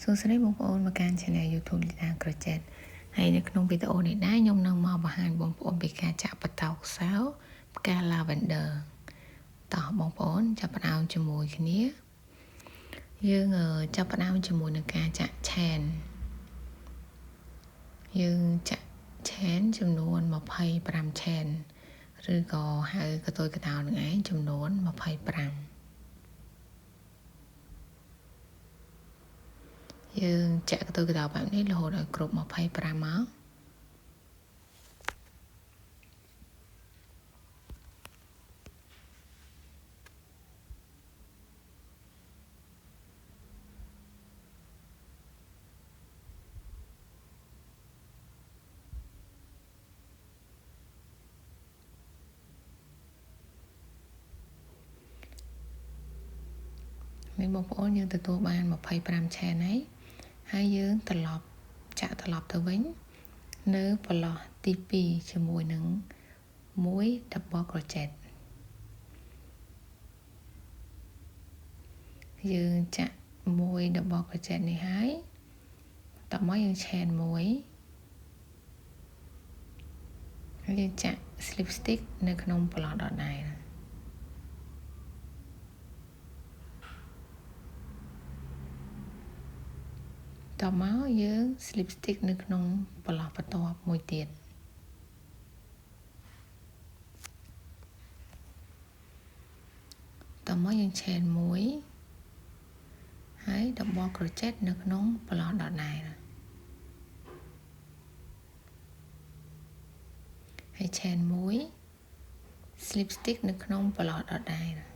សួស្តីបងប្អូនមកកាន់ Channel YouTube លីតាក្រូចែតហើយនៅក្នុងវីដេអូនេះដែរខ្ញុំនឹងមកបង្ហាញបងប្អូនពីការចាក់បតោខ្សោផ្កា Lavender តោះបងប្អូនចាប់ផ្ដើមជាមួយគ្នាយើងចាប់ផ្ដើមជាមួយនឹងការចាក់ឆែនយើងចាក់ឆែនចំនួន25ឆែនឬក៏ហៅកតុយកតោនឹងឯងចំនួន25យើងចាក់កតុយកតោបែបនេះរហូតដល់គ្រប់25មកនេះបងប្អូនយើងទទួលបាន25ឆែនហើយយើងចាក់ត្រឡប់ទៅវិញនៅប្រឡោះទី2ជាមួយនឹង1 double crochet យើងចាក់1 double crochet នេះហើយតោះមកយើងឆែន1ហើយយើងចាក់ slip stitch នៅក្នុងប្រឡោះដដែលតមកយើង slip stitch នៅក្នុងប្រឡោះបន្ទាប់មួយទៀតតមកយើងឆែន1ហើយ double crochet នៅក្នុងប្រឡោះដដែលហើយឆែន1 slip stitch នៅក្នុងប្រឡោះដដែល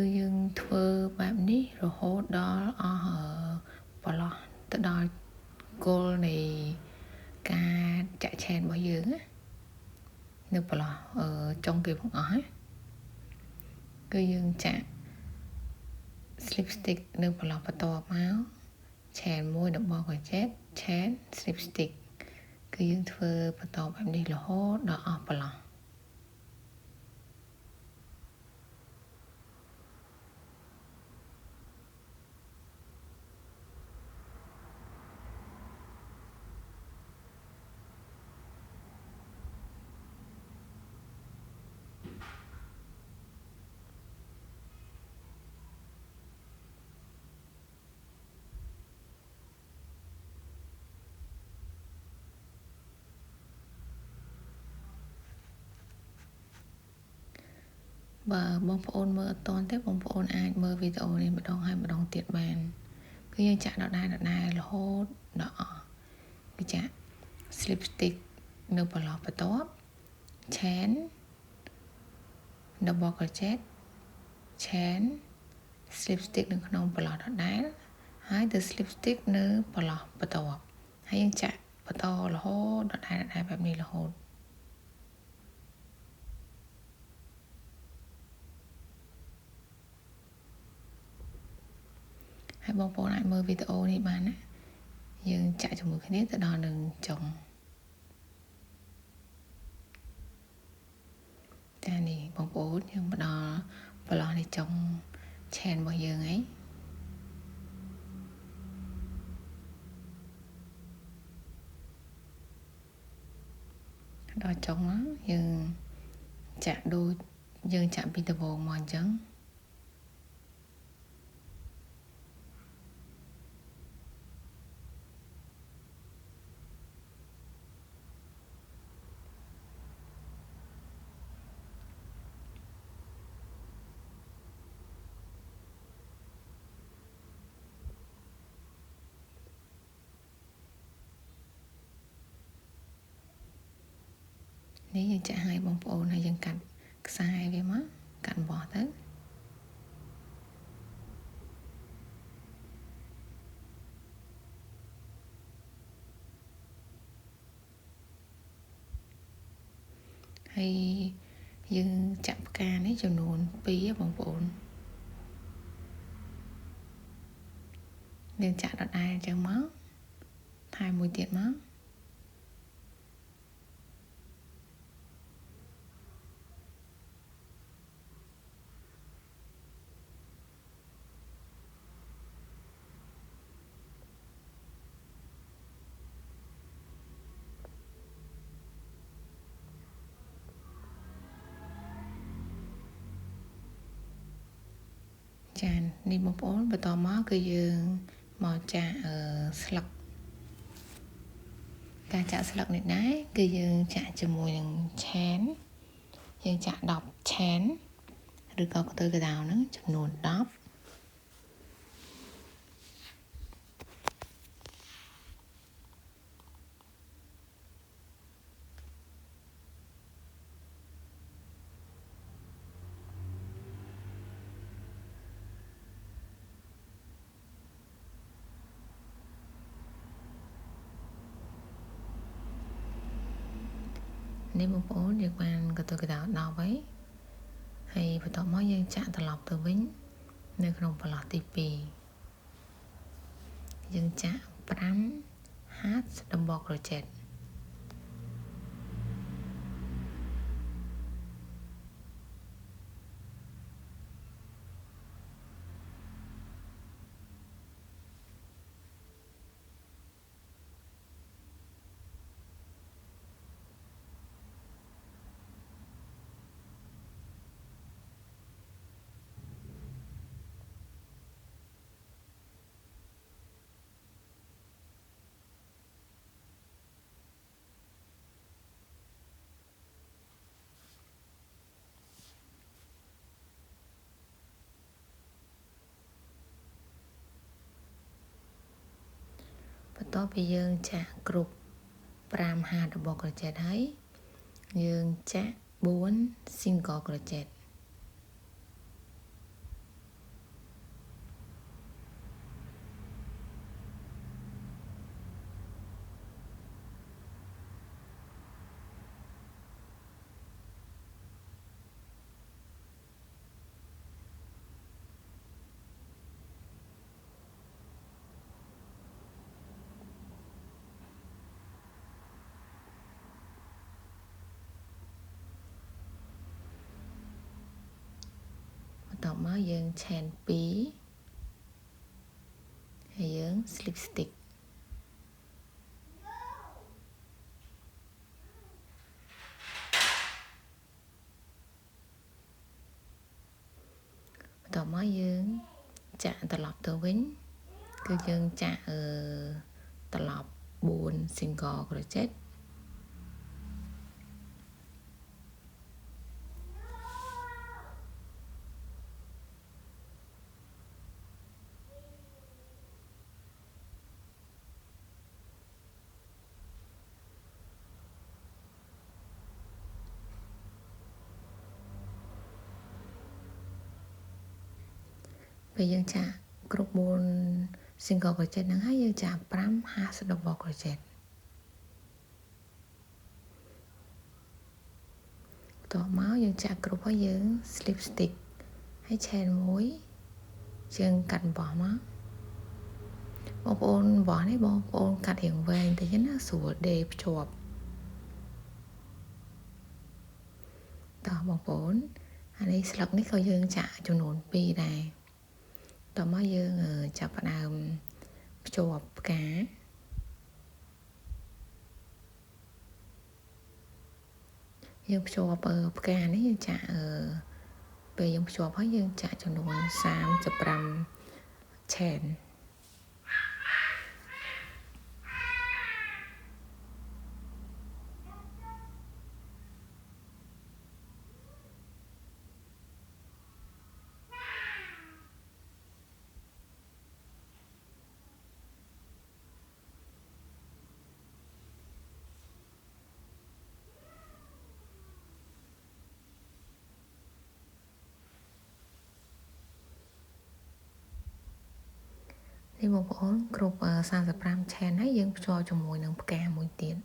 គឺយើងធ្វើបែបនេះរហូតដល់អស់ប្រឡោះទៅដល់គោលនៃការចាក់ឆែនរបស់យើងណានៅប្រឡោះចុងគេផងអស់គឺយើងចាក់ slip stitch នៅប្រឡោះបន្ទាប់មកឆែន1 double crochet ឆែន slip stitch គឺយើងធ្វើបន្តបែបនេះរហូតដល់អស់ប្រឡោះបើបងប្អូនមើលអត់ទាន់ទេបងប្អូនអាចមើលវីដេអូនេះម្ដងហើយម្ដងទៀតបានគឺយើងចាក់ដដែលរហូតដល់អស់គឺចាក់ slip stitch នៅប្រឡោះបន្ទាប់ chain double crochet chain slip stitch នៅក្នុងប្រឡោះដដែលហើយទៅ slip stitch នៅប្រឡោះបន្ទាប់ហើយយើងចាក់បន្តរហូតដដែលបែបនេះរហូតហើយបងប្អូនអាចមើលវីដេអូនេះបានណាយើងចាក់ជាមួយគ្នាទៅដល់នឹងចុងតែនេះបងប្អូនយើងមកដល់ប្រឡោះនេះចុងឆែនរបស់យើងហើយដល់ចុងយើងចាក់ដូចយើងចាក់ពីដំបូងមកអញ្ចឹងនេះយើងចាក់ឲ្យបងប្អូនហើយយើងកាត់ខ្សែវាមកកាត់បោះទៅហើយ យើងចាក់ផ្កានេះចំនួន2បងប្អូនយើងចាក់ដដែលអញ្ចឹងមកថែមមួយទៀតមកចានេះបងប្អូនបន្តមកគឺយើងមកចាក់ស្លឹកការចាក់ស្លឹកនេះដែរគឺយើងចាក់ជាមួយនឹងឆែនយើងចាក់10ឆែនឬក៏កន្ទុយកដៅហ្នឹងចំនួន10នេះបងប្អូនយើងបានកន្ទុយកដៅ10ហើយបន្តមកយើងចាក់ត្រឡប់ទៅវិញនៅក្នុងប្រឡោះទី2យើងចាក់5ហាត់ដំបូលក្រូចេតបន្ទាប់ពីយើងចាក់គ្រប់5ហាត់របស់ក្រូចេតហើយយើងចាក់4 single crochet បន្ទាប់មកយើងឆែន2ហើយយើង slip stitch បន្ទាប់មកយើងចាក់ត្រឡប់ទៅវិញគឺយើងចាក់ត្រឡប់4 single crochet ពេលយើងចាក់គ្រប់4 single crochet ហ្នឹងហើយយើងចាក់5 half double crochet បន្ទាប់មកយើងចាក់គ្រប់ហើយយើង slip stitch ហើយ chain 1យើងកាត់អំបោះមកបងប្អូនអំបោះនេះបងប្អូនកាត់រៀងវែងទៅចឹងណាស្រួលដេរភ្ជាប់តោះបងប្អូនអានេះស្លឹកនេះក៏យើងចាក់ចំនួន2ដែរតោះមកយើងចាប់ផ្ដើមភ្ជាប់ផ្កាយើងភ្ជាប់ផ្កានេះយើងចាក់ពេលយើងភ្ជាប់ហើយយើងចាក់ចំនួន35 chain នេះបងប្អូនគ្រប់35 chain ហើយយើងភ្ជាប់ជាមួយនឹងផ្កាមួយទៀត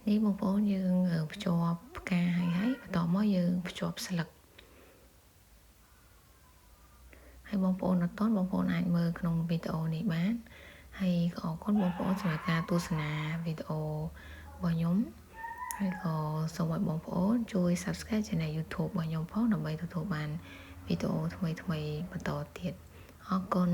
នេះបងប្អូនយើងភ្ជាប់ផ្កាហើយបន្តមកយើងភ្ជាប់ស្លឹកហើយបងប្អូនអត់ទាន់បងប្អូនអាចមើលក្នុងវីដេអូនេះបានហើយក៏អរគុណបងប្អូនសម្រាប់ការទស្សនាវីដេអូរបស់ខ្ញុំហើយក៏សូមឲ្យបងប្អូនជួយ Subscribe Channel YouTube របស់ខ្ញុំផងដើម្បីទទួលបានវីដេអូថ្មីៗបន្តទៀតអរគុណ